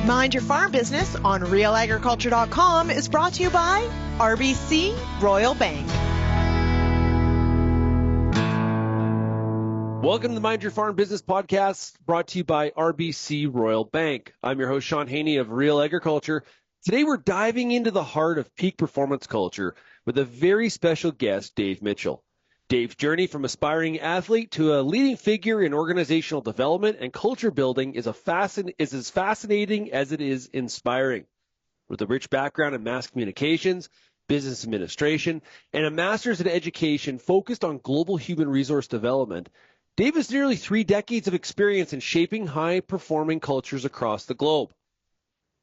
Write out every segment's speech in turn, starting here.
Mind Your Farm Business on RealAgriculture.com is brought to you by RBC Royal Bank. Welcome to the Mind Your Farm Business podcast, brought to you by RBC Royal Bank. I'm your host, Shaun Haney of Real Agriculture. Today, we're diving into the heart of peak performance culture with a very special guest, Dave Mitchell. Dave's journey from aspiring athlete to a leading figure in organizational development and culture building is as fascinating as it is inspiring. With a rich background in mass communications, business administration, and a master's in education focused on global human resource development, Dave has nearly 3 decades of experience in shaping high-performing cultures across the globe.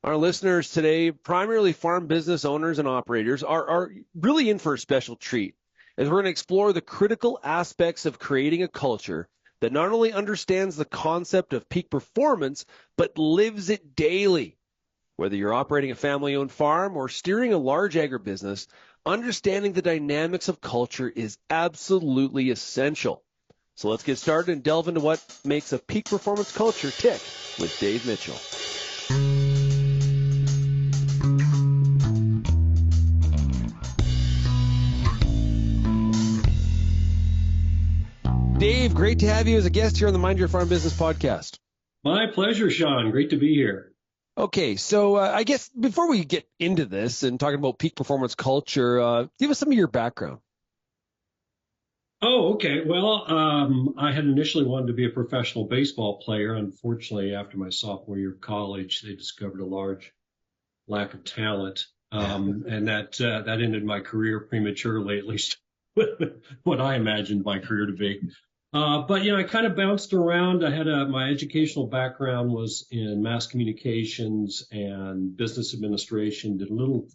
Our listeners today, primarily farm business owners and operators, are really in for a special treat, as we're going to explore the critical aspects of creating a culture that not only understands the concept of peak performance, but lives it daily. Whether you're operating a family-owned farm or steering a large agribusiness, understanding the dynamics of culture is absolutely essential. So let's get started and delve into what makes a peak performance culture tick with Dave Mitchell. Dave, great to have you as a guest here on the Mind Your Farm Business podcast. My pleasure, Shaun. Great to be here. Okay, so I guess before we get into this and talking about peak performance culture, give us some of your background. Oh, okay. Well, I had initially wanted to be a professional baseball player. Unfortunately, after my sophomore year of college, they discovered a large lack of talent, and that ended my career prematurely, at least what I imagined my career to be. But I kind of bounced around. I had my educational background was in mass communications and business administration, did a little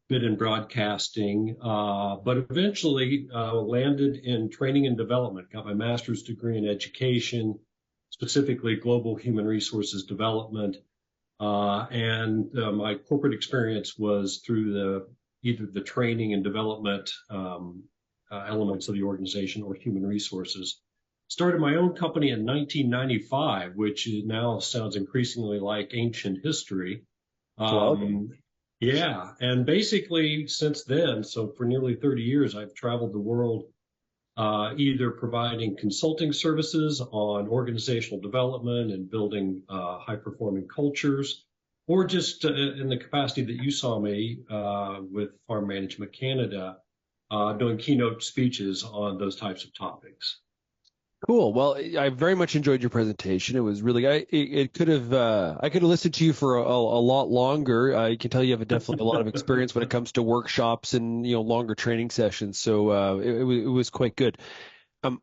bit in broadcasting, but eventually landed in training and development, got my master's degree in education, specifically global human resources development. And my corporate experience was through either the training and development elements of the organization or human resources. Started my own company in 1995, which now sounds increasingly like ancient history. Yeah, and basically since then, so for nearly 30 years, I've traveled the world either providing consulting services on organizational development and building high-performing cultures, or just in the capacity that you saw me with Farm Management Canada, doing keynote speeches on those types of topics. Cool. Well, I very much enjoyed your presentation. It was really, I could have listened to you for a lot longer. I can tell you have definitely a lot of experience when it comes to workshops and, longer training sessions. So it was quite good. What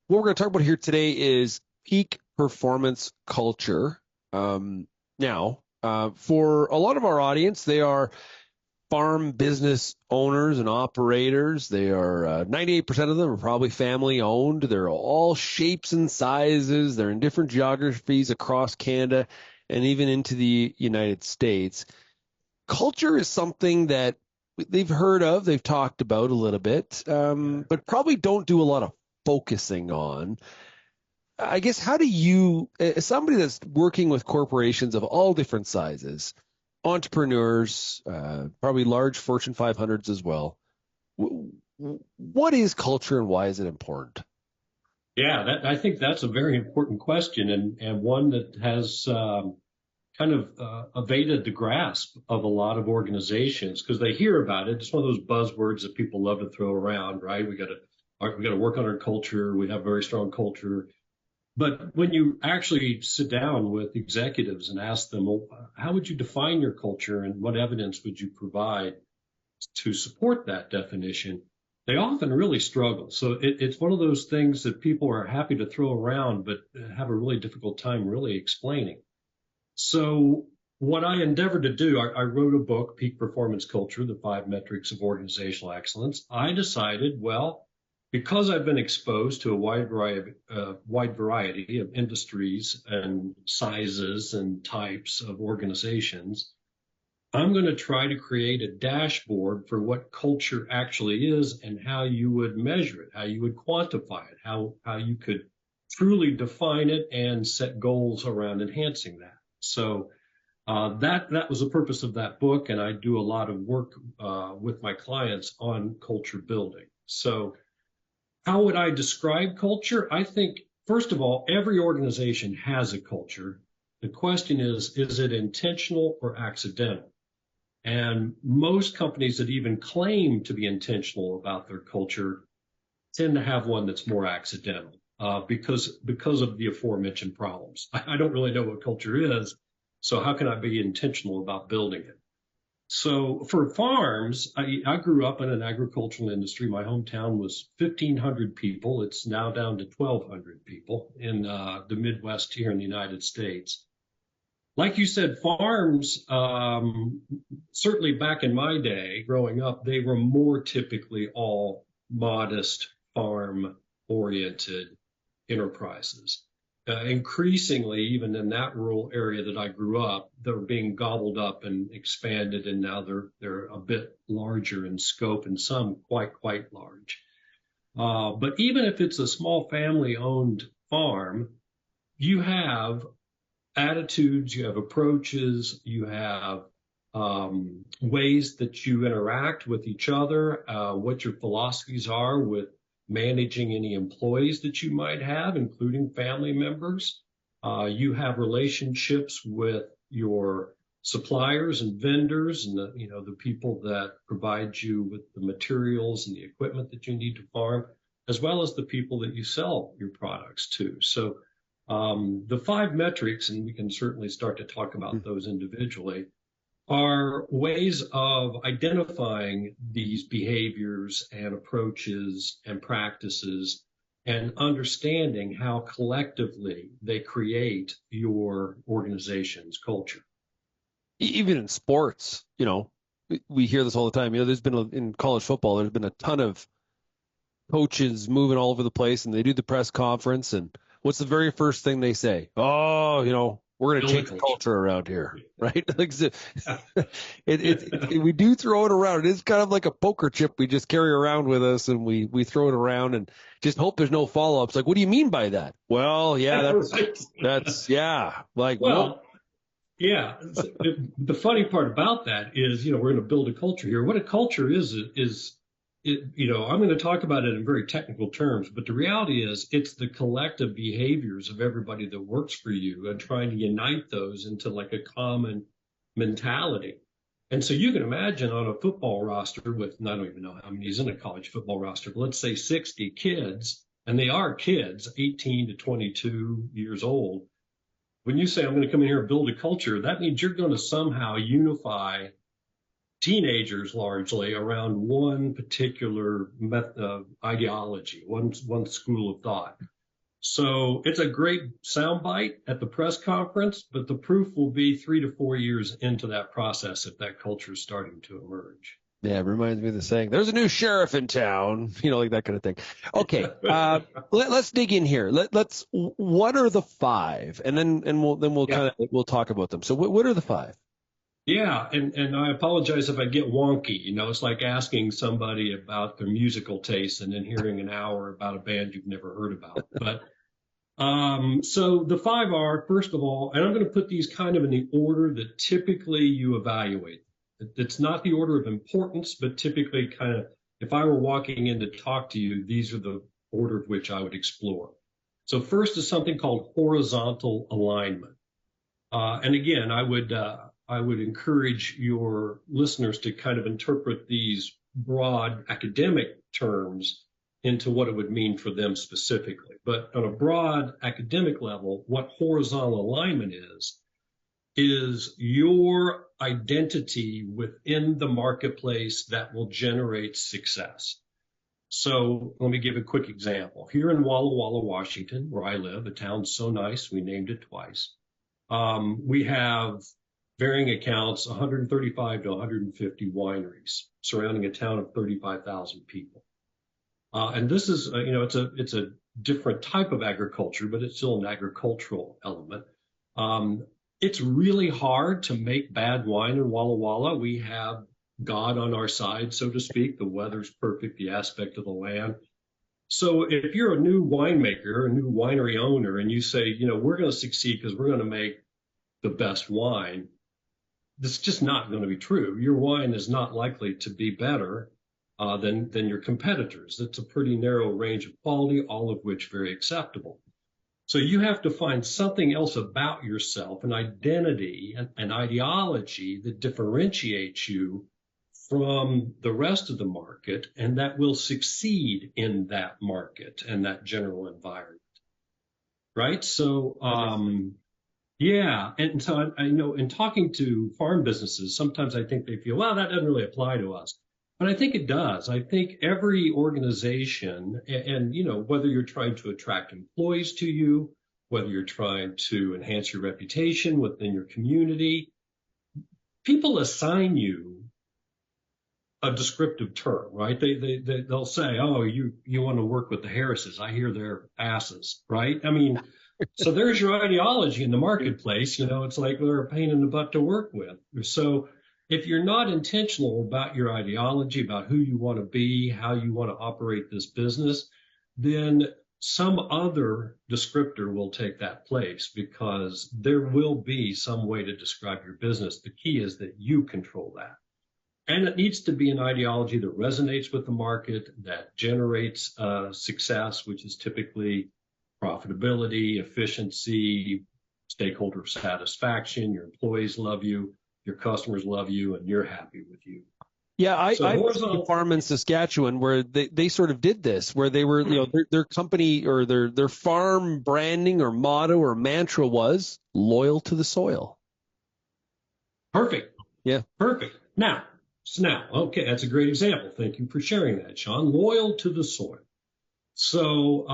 we're going to talk about here today is peak performance culture. Now, for a lot of our audience, they are farm business owners and operators. They are 98% of them are probably family owned. They're all shapes and sizes. They're in different geographies across Canada and even into the United States. Culture is something that they've heard of, they've talked about a little bit, but probably don't do a lot of focusing on. I guess, how do you, as somebody that's working with corporations of all different sizes, entrepreneurs, probably large Fortune 500s as well, what is culture and why is it important? Yeah, I think that's a very important question, and one that has kind of evaded the grasp of a lot of organizations because they hear about it. It's one of those buzzwords that people love to throw around, right? We got to work on our culture. We have a very strong culture. But when you actually sit down with executives and ask them, well, how would you define your culture and what evidence would you provide to support that definition, they often really struggle. So it's one of those things that people are happy to throw around, but have a really difficult time really explaining. So what I endeavored to do, I wrote a book, Peak Performance Culture, the 5 Metrics of Organizational Excellence. I decided, well, because I've been exposed to a wide variety of industries and sizes and types of organizations, I'm going to try to create a dashboard for what culture actually is and how you would measure it, how you would quantify it, how you could truly define it and set goals around enhancing that. So That was the purpose of that book, and I do a lot of work with my clients on culture building. So how would I describe culture? I think, first of all, every organization has a culture. The question is it intentional or accidental? And most companies that even claim to be intentional about their culture tend to have one that's more accidental because of the aforementioned problems. I don't really know what culture is, so how can I be intentional about building it? So for farms, I grew up in an agricultural industry. My hometown was 1,500 people. It's now down to 1,200 people in the Midwest here in the United States. Like you said, farms, certainly back in my day growing up, they were more typically all modest farm-oriented enterprises. Increasingly, even in that rural area that I grew up, they're being gobbled up and expanded, and now they're a bit larger in scope, and some quite large. But even if it's a small family-owned farm, you have attitudes, you have approaches, you have ways that you interact with each other, what your philosophies are with managing any employees that you might have, including family members. You have relationships with your suppliers and vendors and the people that provide you with the materials and the equipment that you need to farm, as well as the people that you sell your products to. So the 5 metrics, and we can certainly start to talk about those individually, are ways of identifying these behaviors and approaches and practices and understanding how collectively they create your organization's culture. Even in sports, we hear this all the time. There's been in college football, there's been a ton of coaches moving all over the place, and they do the press conference, and what's the very first thing they say? Oh, we're going to change the culture around here, right? We do throw it around. It is kind of like a poker chip we just carry around with us, and we throw it around and just hope there's no follow-ups. Like, what do you mean by that? Well, yeah, that's yeah. Like, well, yeah. The funny part about that is, we're going to build a culture here. What a culture is I'm going to talk about it in very technical terms, but the reality is it's the collective behaviors of everybody that works for you and trying to unite those into like a common mentality. And so you can imagine on a football roster with, I don't even know how many is in a college football roster, but let's say 60 kids, and they are kids, 18 to 22 years old. When you say, I'm going to come in here and build a culture, that means you're going to somehow unify teenagers largely around one particular ideology, one school of thought. So it's a great soundbite at the press conference, but the proof will be 3 to 4 years into that process if that culture is starting to emerge. Yeah, it reminds me of the saying, there's a new sheriff in town, like that kind of thing. Okay, let's dig in here. What are the 5? And then we'll talk about them. So what are the 5? Yeah, and I apologize if I get wonky. It's like asking somebody about their musical taste and then hearing an hour about a band you've never heard about. But so the 5 are, first of all, and I'm going to put these kind of in the order that typically you evaluate. It's not the order of importance, but typically kind of, if I were walking in to talk to you, these are the order of which I would explore. So first is something called horizontal alignment. And again, I would encourage your listeners to kind of interpret these broad academic terms into what it would mean for them specifically. But on a broad academic level, what horizontal alignment is your identity within the marketplace that will generate success. So let me give a quick example. Here in Walla Walla, Washington, where I live, a town so nice we named it twice, we have varying accounts, 135 to 150 wineries surrounding a town of 35,000 people. And this is, it's a different type of agriculture, but it's still an agricultural element. It's really hard to make bad wine in Walla Walla. We have God on our side, so to speak. The weather's perfect, the aspect of the land. So if you're a new winemaker, a new winery owner, and you say, we're going to succeed because we're going to make the best wine, that's just not going to be true. Your wine is not likely to be better than your competitors. It's a pretty narrow range of quality, all of which very acceptable. So you have to find something else about yourself, an identity, an ideology that differentiates you from the rest of the market and that will succeed in that market and that general environment. Right? So, yeah. And so I know in talking to farm businesses, sometimes I think they feel, well, that doesn't really apply to us. But I think it does. I think every organization, and you know, whether you're trying to attract employees to you, whether you're trying to enhance your reputation within your community, people assign you a descriptive term, right? They'll say, oh, you want to work with the Harrises. I hear they're asses, right? I mean, so there's your ideology in the marketplace. You know, it's like they're a pain in the butt to work with. So if you're not intentional about your ideology, about who you want to be, how you want to operate this business, then some other descriptor will take that place because there will be some way to describe your business. The key is that you control that. And it needs to be an ideology that resonates with the market, that generates success, which is typically profitability, efficiency, stakeholder satisfaction. Your employees love you, your customers love you, and you're happy with you. Yeah, I went to a farm in Saskatchewan where they sort of did this, where they were, you know, their company or their farm branding or motto or mantra was loyal to the soil. Perfect. Yeah. Perfect. Now, okay, that's a great example. Thank you for sharing that, Shaun. Loyal to the soil. So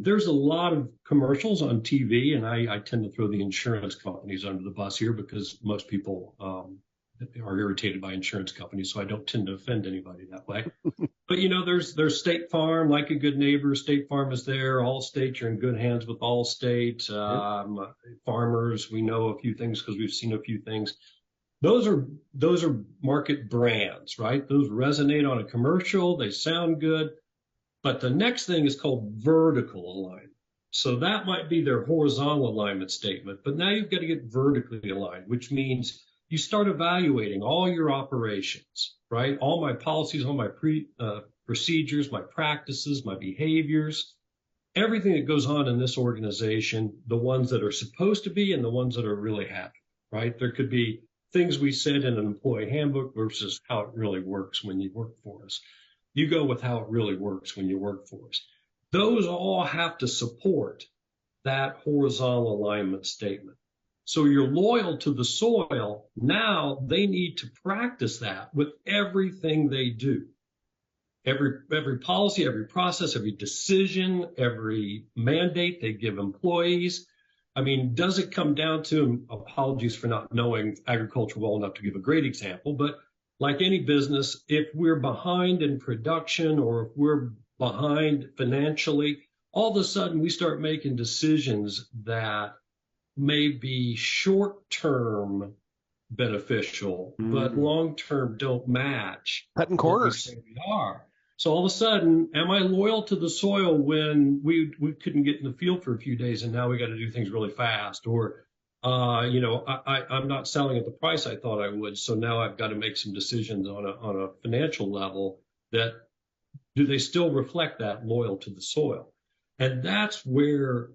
there's a lot of commercials on TV, and I tend to throw the insurance companies under the bus here because most people are irritated by insurance companies, so I don't tend to offend anybody that way. But, you know, there's State Farm, like a good neighbor. State Farm is there. Allstate, you're in good hands with Allstate. Farmers, we know a few things because we've seen a few things. Those are market brands, right? Those resonate on a commercial. They sound good. But the next thing is called vertical alignment. So that might be their horizontal alignment statement. But now you've got to get vertically aligned, which means you start evaluating all your operations, right? All my policies, all my procedures, my practices, my behaviors, everything that goes on in this organization, the ones that are supposed to be and the ones that are really happy, right? There could be things we said in an employee handbook versus how it really works when you work for us. You go with how it really works when you work for us. Those all have to support that horizontal alignment statement. So you're loyal to the soil. Now they need to practice that with everything they do. Every policy, every process, every decision, every mandate they give employees. I mean, does it come down to, apologies for not knowing agriculture well enough to give a great example, but like any business, if we're behind in production or if we're behind financially, all of a sudden we start making decisions that may be short-term beneficial, but long-term don't match. Cutting corners. What we say we are. So all of a sudden, am I loyal to the soil when we couldn't get in the field for a few days and now we got to do things really fast? Or, you know, I'm not selling at the price I thought I would, so now I've got to make some decisions on a financial level that do they still reflect that loyal to the soil? And that's where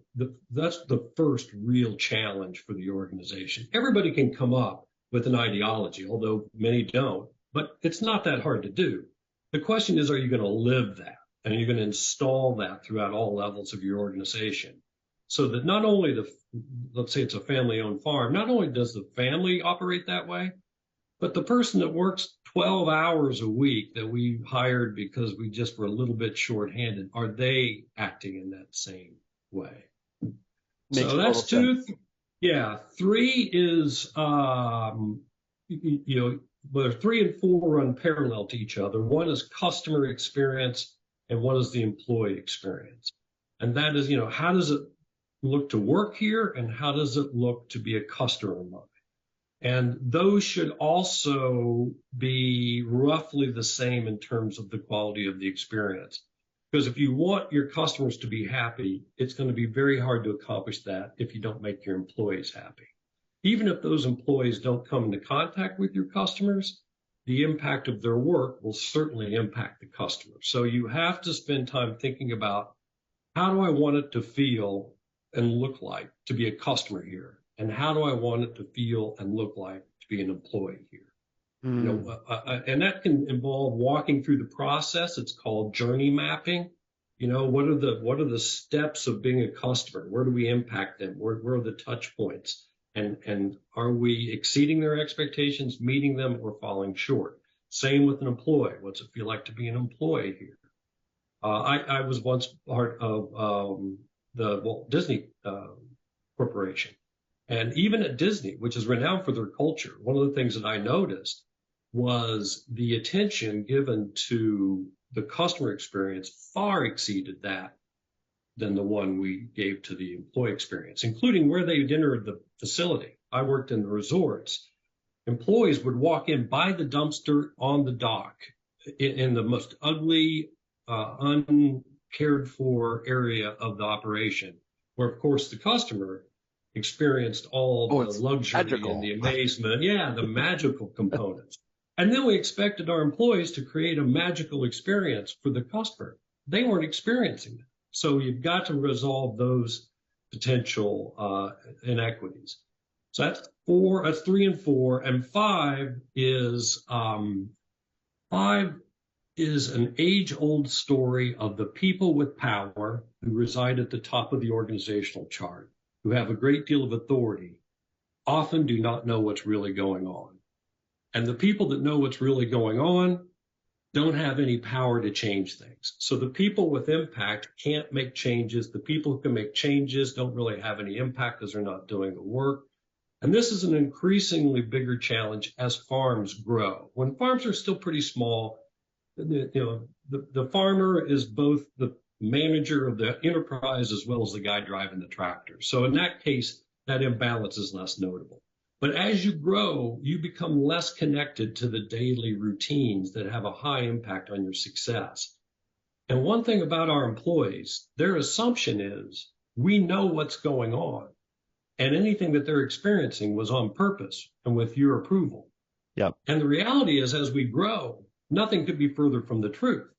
that's the first real challenge for the organization. Everybody can come up with an ideology, although many don't, but it's not that hard to do. The question is, are you going to live that? And are you going to install that throughout all levels of your organization? So that not only let's say it's a family-owned farm, not only does the family operate that way, but the person that works 12 hours a week that we hired because we just were a little bit shorthanded, are they acting in that same way? So that's two. Yeah. Three is, you know, whether 3 and 4 run parallel to each other. One is customer experience and one is the employee experience. And that is, you know, how does it look to work here and how does it look to be a customer of mine? And those should also be roughly the same in terms of the quality of the experience. Because if you want your customers to be happy, it's going to be very hard to accomplish that if you don't make your employees happy. even if those employees don't come into contact with your customers, the impact of their work will certainly impact the customer. So you have to spend time thinking about, how do I want it to feel and look like to be a customer here? And how do I want it to feel and look like to be an employee here? And that can involve walking through the process. It's called journey mapping. What are the steps of being a customer? Where do we impact them? Where are the touch points? And are we exceeding their expectations, meeting them, or falling short? Same with an employee. What's it feel like to be an employee here? I was once part of the Walt Disney Corporation. And even at Disney, which is renowned for their culture, one of the things that I noticed was the attention given to the customer experience far exceeded that than the one we gave to the employee experience, including where they entered the facility. I worked in the resorts. Employees would walk in, buy the dumpster on the dock in the most ugly, uncared for area of the operation, where, of course, the customer experienced all the luxury magical. And the amazement. Yeah, the magical components. And then we expected our employees to create a magical experience for the customer. They weren't experiencing it. So you've got to resolve those potential inequities. So that's 3 and 4. And 5 is an age-old story of the people with power who reside at the top of the organizational chart, who have a great deal of authority, often do not know what's really going on. And the people that know what's really going on don't have any power to change things. So the people with impact can't make changes. The people who can make changes don't really have any impact because they're not doing the work. And this is an increasingly bigger challenge as farms grow. When farms are still pretty small, the farmer is both the manager of the enterprise as well as the guy driving the tractor. So in that case, that imbalance is less notable. But as you grow, you become less connected to the daily routines that have a high impact on your success. And one thing about our employees, their assumption is we know what's going on, and anything that they're experiencing was on purpose and with your approval. Yep. And the reality is, as we grow, nothing could be further from the truth.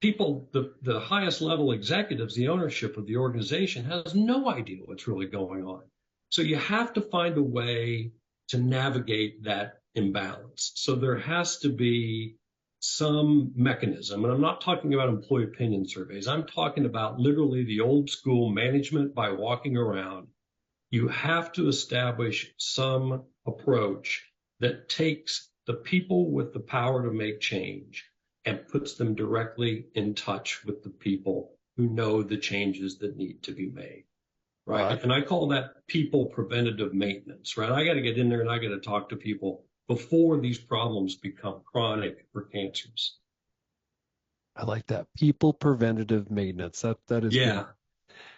People, the highest level executives, the ownership of the organization has no idea what's really going on. So you have to find a way to navigate that imbalance. So there has to be some mechanism. And I'm not talking about employee opinion surveys. I'm talking about literally the old school management by walking around. You have to establish some approach that takes the people with the power to make change and puts them directly in touch with the people who know the changes that need to be made. Right. And I call that people preventative maintenance, right? I got to get in there and I got to talk to people before these problems become chronic or cancerous. I like that. People preventative maintenance. That is good.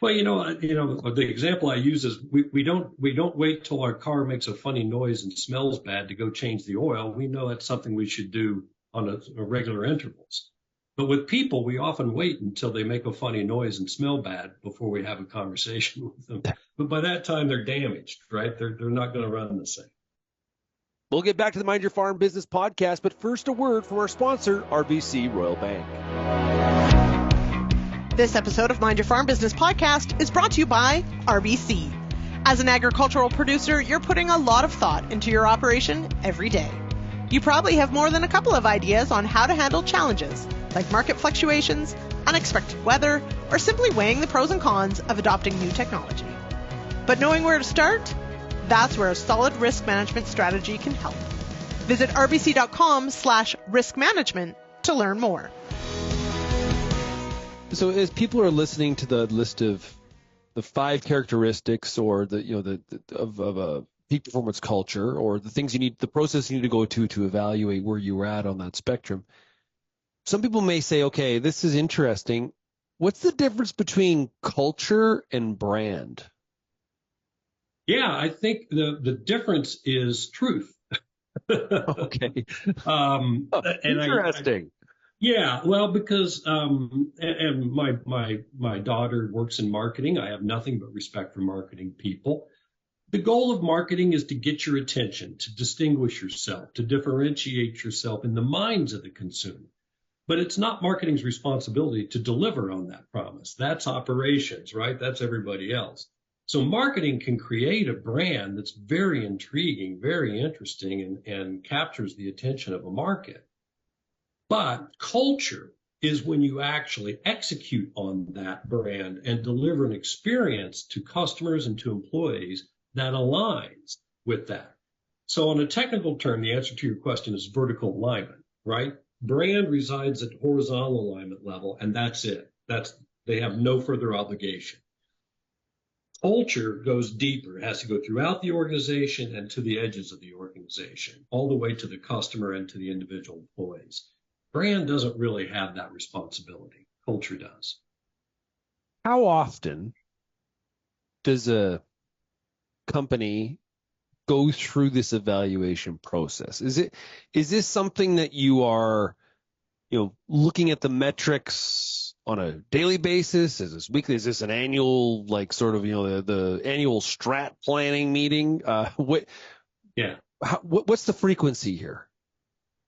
Well, the example I use is we don't wait till our car makes a funny noise and smells bad to go change the oil. We know that's something we should do on a regular intervals. But with people, we often wait until they make a funny noise and smell bad before we have a conversation with them. But by that time, they're damaged, right? They're not going to run the same. We'll get back to the Mind Your Farm Business podcast, but first a word from our sponsor, RBC Royal Bank. This episode of Mind Your Farm Business podcast is brought to you by RBC. As an agricultural producer, you're putting a lot of thought into your operation every day. You probably have more than a couple of ideas on how to handle challenges, like market fluctuations, unexpected weather, or simply weighing the pros and cons of adopting new technology. But knowing where to start? That's where a solid risk management strategy can help. Visit rbc.com/risk management to learn more. So as people are listening to the list of the 5 characteristics or of a peak performance culture, or the things the process you need to go to evaluate where you were at on that spectrum, some people may say, okay, this is interesting. What's the difference between culture and brand? Yeah, I think the difference is truth. Okay. Interesting. Because and my daughter works in marketing. I have nothing but respect for marketing people. The goal of marketing is to get your attention, to distinguish yourself, to differentiate yourself in the minds of the consumer. But it's not marketing's responsibility to deliver on that promise. That's operations, right? That's everybody else. So marketing can create a brand that's very intriguing, very interesting, and captures the attention of a market. But culture is when you actually execute on that brand and deliver an experience to customers and to employees that aligns with that. So on a technical term, the answer to your question is vertical alignment, right? Brand resides at horizontal alignment level, and that's it. They have no further obligation. Culture goes deeper. It has to go throughout the organization and to the edges of the organization, all the way to the customer and to the individual employees. Brand doesn't really have that responsibility. Culture does. How often does a company go through this evaluation process? Is this something that you are, looking at the metrics on a daily basis? Is this weekly? Is this an annual, like sort of, the annual strat planning meeting? What's the frequency here?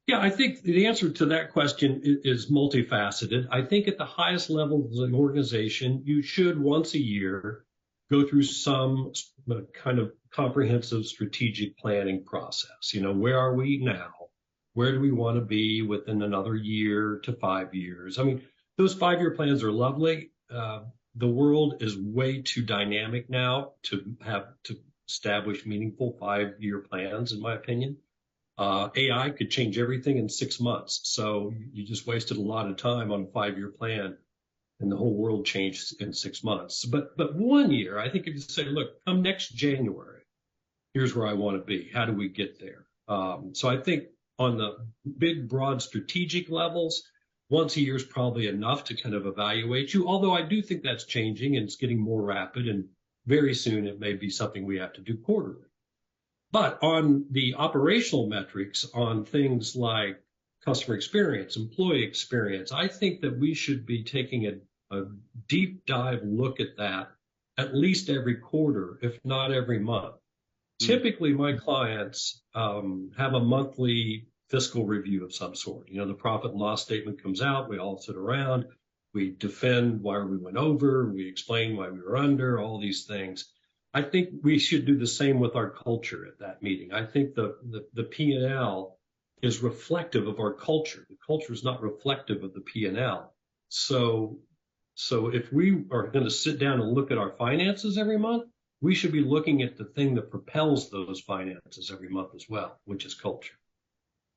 Yeah, I think the answer to that question is multifaceted. I think at the highest level of an organization, you should once a year go through some kind of comprehensive strategic planning process. Where are we now? Where do we want to be within another year to 5 years? I mean, those 5-year plans are lovely. The world is way too dynamic now to establish meaningful 5-year plans, in my opinion. AI could change everything in 6 months. So you just wasted a lot of time on a 5-year plan, and the whole world changed in 6 months. But 1 year, I think if you say, look, come next January, here's where I want to be. How do we get there? So I think on the big, broad strategic levels, once a year is probably enough to kind of evaluate you. Although I do think that's changing and it's getting more rapid, and very soon it may be something we have to do quarterly. But on the operational metrics, on things like customer experience, employee experience, I think that we should be taking a deep dive look at that at least every quarter, if not every month. Typically, my clients have a monthly fiscal review of some sort. The profit and loss statement comes out. We all sit around. We defend why we went over. We explain why we were under, all these things. I think we should do the same with our culture at that meeting. I think the P&L is reflective of our culture. The culture is not reflective of the P&L. So if we are going to sit down and look at our finances every month, we should be looking at the thing that propels those finances every month as well, which is culture.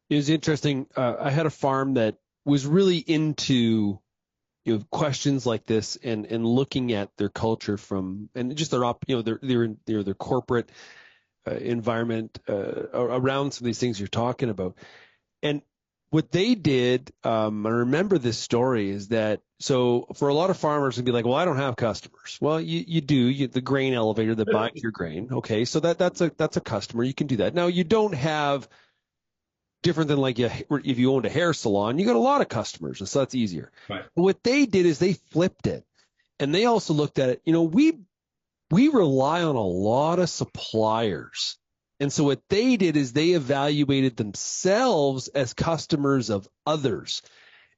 It was interesting. I had a farm that was really into questions like this and looking at their culture and just their corporate environment around some of these things you're talking about. And what they did, I remember this story, is that so for a lot of farmers would be like, well, I don't have customers. Well, you do. The grain elevator that buys your grain. Okay, so that's a customer. You can do that. Now you don't have different than like if you owned a hair salon, you got a lot of customers, and so that's easier. Right. But what they did is they flipped it, and they also looked at it. We rely on a lot of suppliers, and so what they did is they evaluated themselves as customers of others,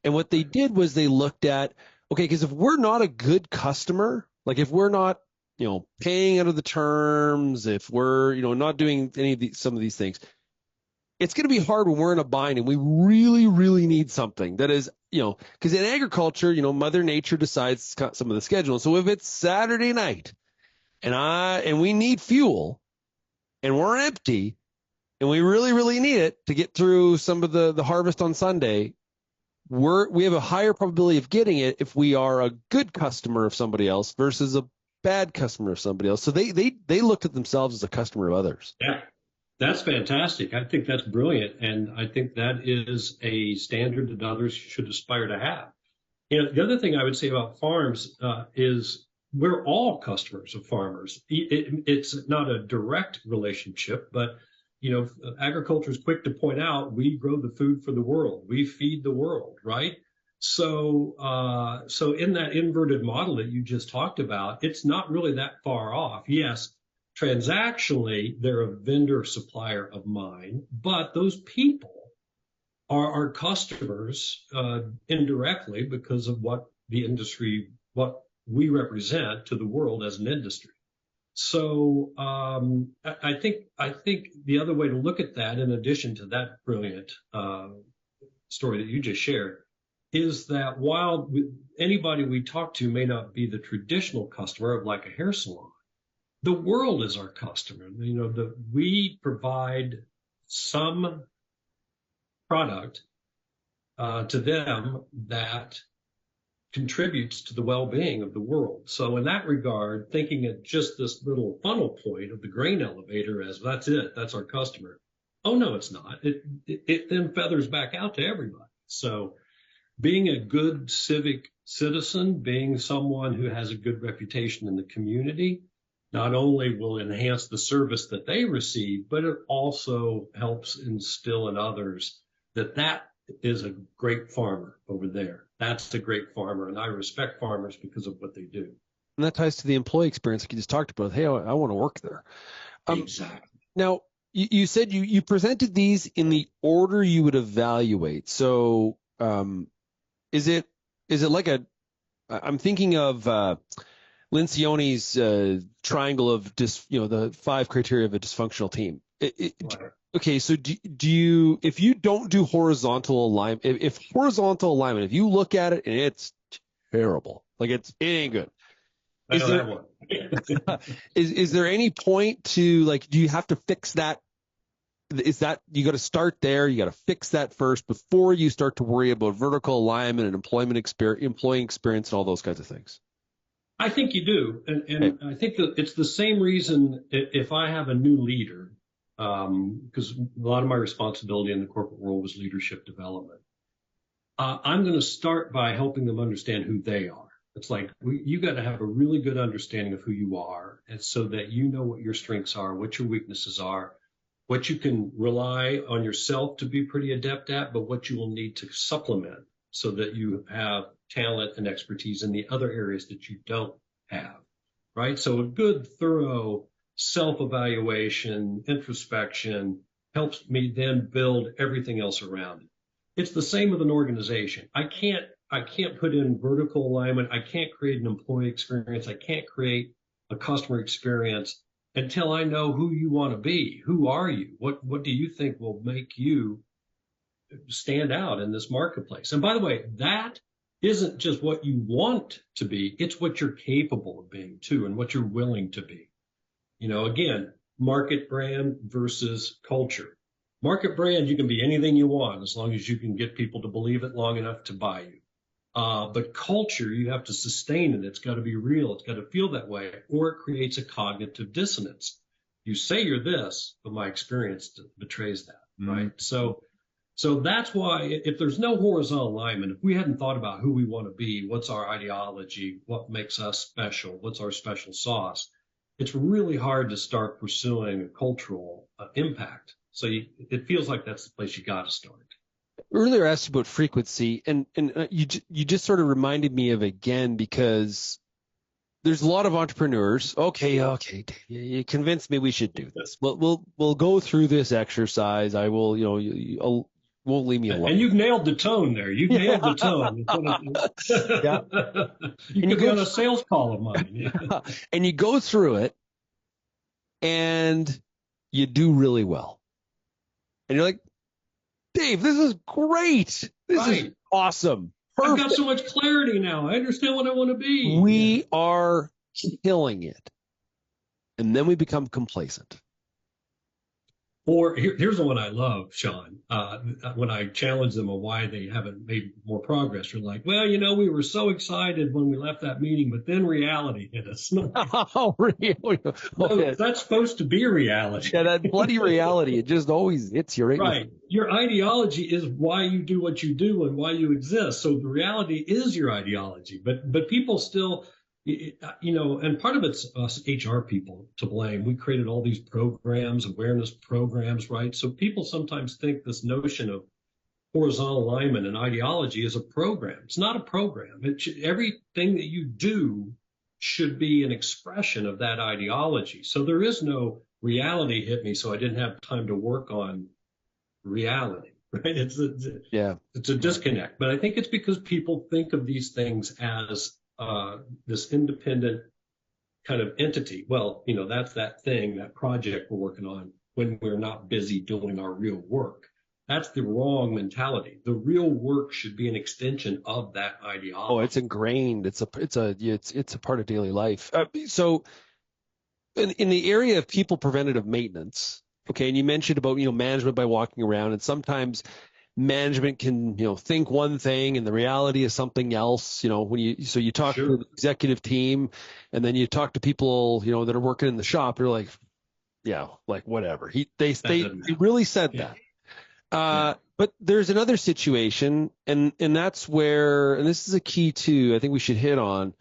and what they did was they looked at, okay, because if we're not a good customer, like if we're not paying out of the terms, if we're not doing some of these things, it's going to be hard when we're in a bind and we really, really need something that is, because in agriculture, Mother Nature decides some of the schedule. So if it's Saturday night and we need fuel and we're empty and we really, really need it to get through some of the harvest on Sunday, we have a higher probability of getting it if we are a good customer of somebody else versus a bad customer of somebody else. So they looked at themselves as a customer of others. Yeah. That's fantastic. I think that's brilliant. And I think that is a standard that others should aspire to have. The other thing I would say about farms is we're all customers of farmers. It's not a direct relationship, but, agriculture is quick to point out we grow the food for the world. We feed the world, right? So in that inverted model that you just talked about, it's not really that far off. Yes, transactionally, they're a vendor supplier of mine, but those people are our customers indirectly because of what we represent to the world as an industry. So I think the other way to look at that, in addition to that brilliant story that you just shared, is that while anybody we talk to may not be the traditional customer of like a hair salon, the world is our customer. We provide some product to them that contributes to the well-being of the world. So in that regard, thinking of just this little funnel point of the grain elevator as that's our customer. Oh, no, it's not. It then feathers back out to everybody. So being a good civic citizen, being someone who has a good reputation in the community, not only will enhance the service that they receive, but it also helps instill in others that is a great farmer over there. That's a great farmer, and I respect farmers because of what they do. And that ties to the employee experience like you just talked about. Hey, I want to work there. Exactly. Now, you said you presented these in the order you would evaluate. So is it like I'm thinking of Lencioni's triangle of the 5 criteria of a dysfunctional team. Right. Okay, so do you, if you don't do horizontal alignment, if horizontal alignment, if you look at it and it's terrible, like it ain't good. I know that one. Is there any point to, like, do you have to fix that? Is that, you got to start there, you got to fix that first before you start to worry about vertical alignment and employee experience and all those kinds of things? I think you do. And I think that it's the same reason if I have a new leader, because a lot of my responsibility in the corporate world was leadership development. I'm going to start by helping them understand who they are. It's like you got to have a really good understanding of who you are, and so that you know what your strengths are, what your weaknesses are, what you can rely on yourself to be pretty adept at, but what you will need to supplement so that you have talent and expertise in the other areas that you don't have, right? So a good, thorough self-evaluation, introspection helps me then build everything else around it. It's the same with an organization. I can't put in vertical alignment. I can't create an employee experience. I can't create a customer experience until I know who you want to be. Who are you? What do you think will make you stand out in this marketplace? And by the way, that isn't just what you want to be. It's what you're capable of being too, and what you're willing to be. Again, market brand versus culture. Market brand, you can be anything you want as long as you can get people to believe it long enough to buy you. But culture, you have to sustain it. It's got to be real. It's got to feel that way, or it creates a cognitive dissonance. You say you're this, but my experience betrays that, right? So that's why if there's no horizontal alignment, if we hadn't thought about who we want to be, what's our ideology, what makes us special, what's our special sauce, it's really hard to start pursuing a cultural impact. So it feels like that's the place you got to start. Earlier I asked you about frequency, and you just sort of reminded me of again, because there's a lot of entrepreneurs. Okay, Dave, you convinced me we should do this. We'll go through this exercise. I will, you won't leave me alone. And you've nailed the tone there. You've nailed the tone. Yeah. You could be on a sales call of mine. Yeah. And you go through it, and you do really well. And you're like, Dave, this is great. This is awesome. Perfect. I've got so much clarity now. I understand what I want to be. We are killing it. And then we become complacent. Or here's the one I love, Shaun. When I challenge them on why they haven't made more progress, they're like, well, we were so excited when we left that meeting, but then reality hit us. Oh, really? No, that's supposed to be reality. Yeah, that bloody reality, it just always hits you. Right. Your ideology is why you do what you do and why you exist. So the reality is your ideology. But people still... and part of it's us HR people to blame. We created all these programs, awareness programs, right? So people sometimes think this notion of horizontal alignment and ideology is a program. It's not a program. Everything that you do should be an expression of that ideology. So there is no reality hit me, so I didn't have time to work on reality, right? It's a disconnect. But I think it's because people think of these things as this independent kind of entity. Well, that's that thing, that project we're working on when we're not busy doing our real work. That's the wrong mentality. The real work should be an extension of that ideology. Oh, it's ingrained. It's a part of daily life. So in the area of people preventative maintenance, okay, and you mentioned about, management by walking around, and sometimes management can, think one thing and the reality is something else, when you talk to the executive team and then you talk to people, that are working in the shop, you're like, yeah, like whatever. They really said that. But there's another situation, and that's where, and this is a key too, I think we should hit on,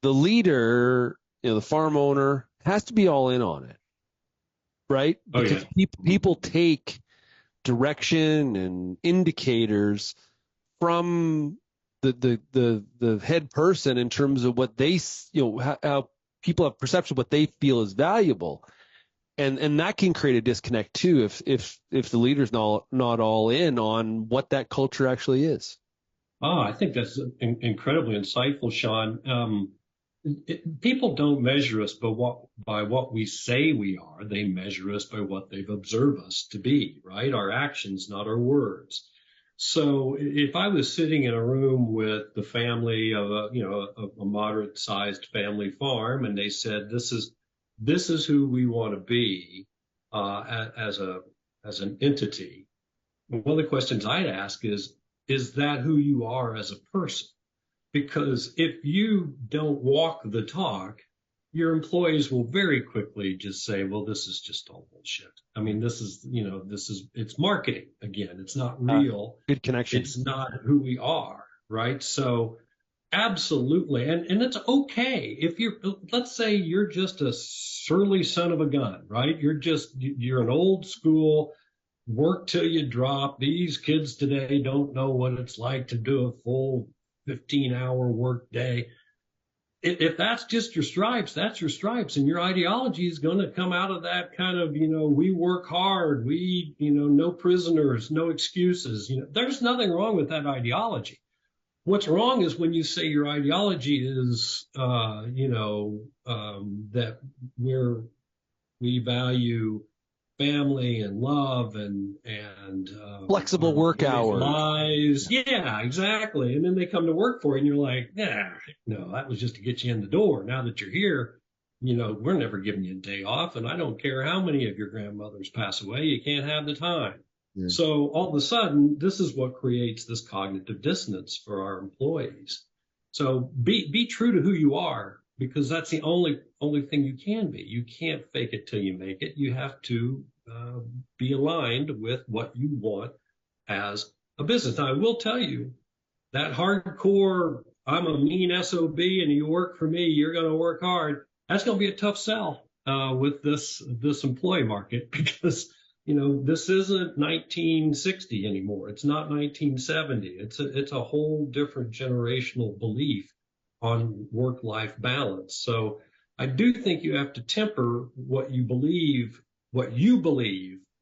the leader, the farm owner has to be all in on it, right? Because people take direction and indicators from the head person in terms of what they, how people have perception of what they feel is valuable. And that can create a disconnect too if the leader's not all in on what that culture actually is. Oh, I think that's incredibly insightful, Shaun. People don't measure us by what we say we are. They measure us by what they've observed us to be, right? Our actions, not our words. So if I was sitting in a room with the family of a moderate-sized family farm, and they said, "This is who we want to be as an entity," one of the questions I'd ask is that who you are as a person? Because if you don't walk the talk, your employees will very quickly just say, well, this is just all bullshit. I mean, it's marketing again. It's not real. Good connection. It's not who we are, right? So absolutely. And it's okay. Let's say you're just a surly son of a gun, right? You're an old school, work till you drop. These kids today don't know what it's like to do a full 15-hour work day. If that's just your stripes, that's your stripes. And your ideology is going to come out of that kind of, we work hard, no prisoners, no excuses. There's nothing wrong with that ideology. What's wrong is when you say your ideology is, that we value family and love and flexible work hours. Lies. Yeah, exactly. And then they come to work for you and you're like, no, that was just to get you in the door. Now that you're here, we're never giving you a day off. And I don't care how many of your grandmothers pass away. You can't have the time. Yeah. So all of a sudden, this is what creates this cognitive dissonance for our employees. So be true to who you are, because that's the only thing you can be. You can't fake it till you make it. You have to be aligned with what you want as a business. Now, I will tell you that hardcore, I'm a mean SOB and you work for me, you're going to work hard. That's going to be a tough sell with this employee market, because this isn't 1960 anymore. It's not 1970. It's a whole different generational belief on work-life balance. So I do think you have to temper what you believe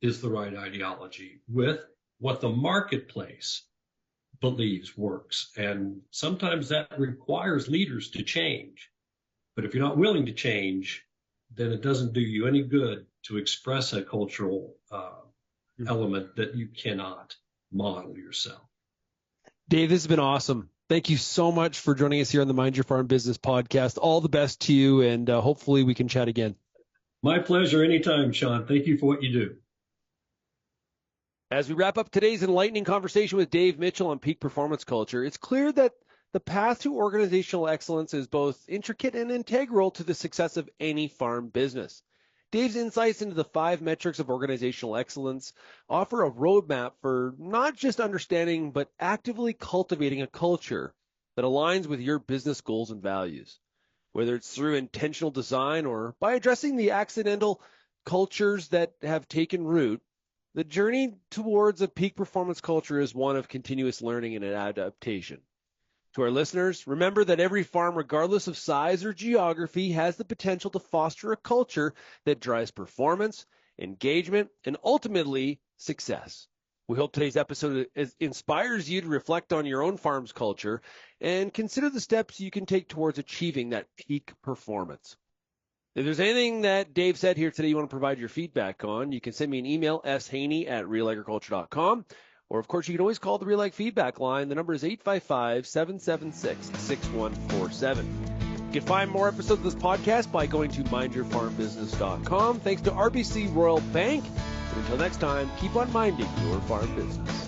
is the right ideology with what the marketplace believes works. And sometimes that requires leaders to change. But if you're not willing to change, then it doesn't do you any good to express a cultural element that you cannot model yourself. Dave, this has been awesome. Thank you so much for joining us here on the Mind Your Farm Business podcast. All the best to you, and hopefully we can chat again. My pleasure. Anytime, Shaun. Thank you for what you do. As we wrap up today's enlightening conversation with Dave Mitchell on peak performance culture, it's clear that the path to organizational excellence is both intricate and integral to the success of any farm business. Dave's insights into the 5 metrics of organizational excellence offer a roadmap for not just understanding, but actively cultivating a culture that aligns with your business goals and values. Whether it's through intentional design or by addressing the accidental cultures that have taken root, the journey towards a peak performance culture is one of continuous learning and adaptation. To our listeners, remember that every farm, regardless of size or geography, has the potential to foster a culture that drives performance, engagement, and ultimately success. We hope today's episode inspires you to reflect on your own farm's culture and consider the steps you can take towards achieving that peak performance. If there's anything that Dave said here today you want to provide your feedback on, you can send me an email, shaney@realagriculture.com. Or, of course, you can always call the Real Ag Feedback line. The number is 855-776-6147. You can find more episodes of this podcast by going to mindyourfarmbusiness.com. Thanks to RBC Royal Bank. And until next time, keep on minding your farm business.